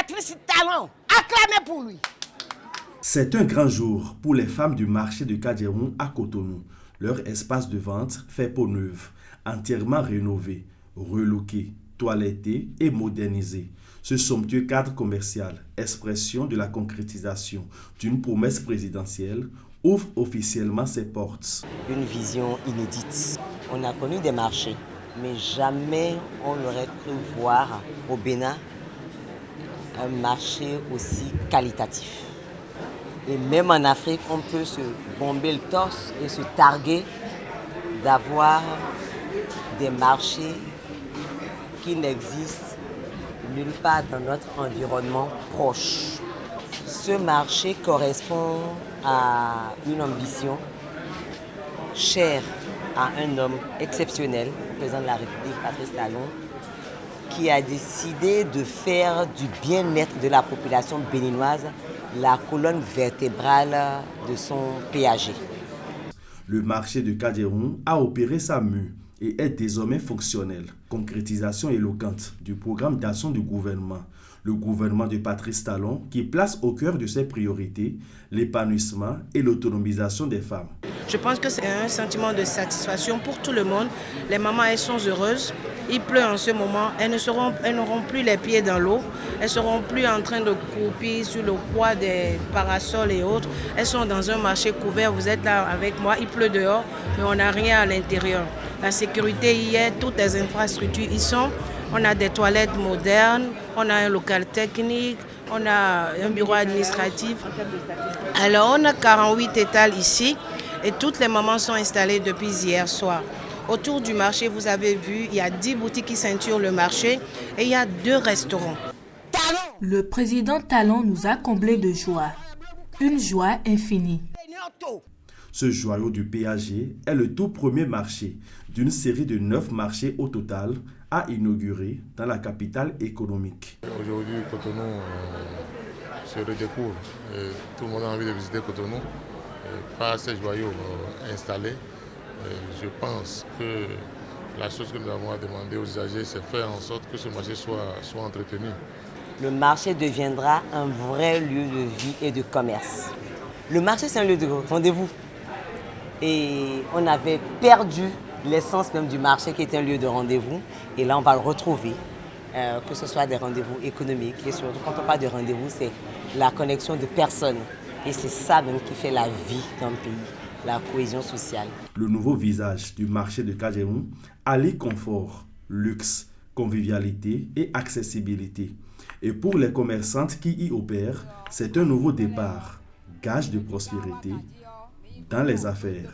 Patrice Talon. Acclamez pour lui. C'est un grand jour pour les femmes du marché de Kadjeroun à Cotonou. Leur espace de vente fait peau neuve, entièrement rénové, relooké, toiletté et modernisé. Ce somptueux cadre commercial, expression de la concrétisation d'une promesse présidentielle, ouvre officiellement ses portes. Une vision inédite. On a connu des marchés, mais jamais on n'aurait cru voir au Bénin un marché aussi qualitatif. Et même en Afrique, on peut se bomber le torse et se targuer d'avoir des marchés qui n'existent nulle part dans notre environnement proche. Ce marché correspond à une ambition chère à un homme exceptionnel, le président de la République, Patrice Talon, qui a décidé de faire du bien-être de la population béninoise la colonne vertébrale de son PAG. Le marché de Kadjeroun a opéré sa mue et est désormais fonctionnel. Concrétisation éloquente du programme d'action du gouvernement. Le gouvernement de Patrice Talon qui place au cœur de ses priorités l'épanouissement et l'autonomisation des femmes. Je pense que c'est un sentiment de satisfaction pour tout le monde. Les mamans, elles sont heureuses. Il pleut en ce moment. Elles n'auront plus les pieds dans l'eau. Elles ne seront plus en train de croupir sur le poids des parasols et autres. Elles sont dans un marché couvert. Vous êtes là avec moi. Il pleut dehors, mais on n'a rien à l'intérieur. La sécurité y est. Toutes les infrastructures y sont. On a des toilettes modernes. On a un local technique. On a un bureau administratif. Alors, on a 48 étals ici. Et toutes les mamans sont installées depuis hier soir. Autour du marché, vous avez vu, il y a 10 boutiques qui ceinturent le marché et il y a 2 restaurants. Le président Talon nous a comblés de joie. Une joie infinie. Ce joyau du PAG est le tout premier marché d'une série de 9 marchés au total à inaugurer dans la capitale économique. Aujourd'hui, Cotonou se redécouvre. Tout le monde a envie de visiter Cotonou. Par ces joyaux installés, je pense que la chose que nous avons à demander aux usagers, c'est faire en sorte que ce marché soit entretenu. Le marché deviendra un vrai lieu de vie et de commerce. Le marché, c'est un lieu de rendez-vous. Et on avait perdu l'essence même du marché qui était un lieu de rendez-vous. Et là, on va le retrouver, que ce soit des rendez-vous économiques. Et surtout, quand on parle de rendez-vous, c'est la connexion de personnes. Et c'est ça même qui fait la vie d'un pays, la cohésion sociale. Le nouveau visage du marché de Kadjeroun allie confort, luxe, convivialité et accessibilité. Et pour les commerçantes qui y opèrent, c'est un nouveau départ, gage de prospérité dans les affaires.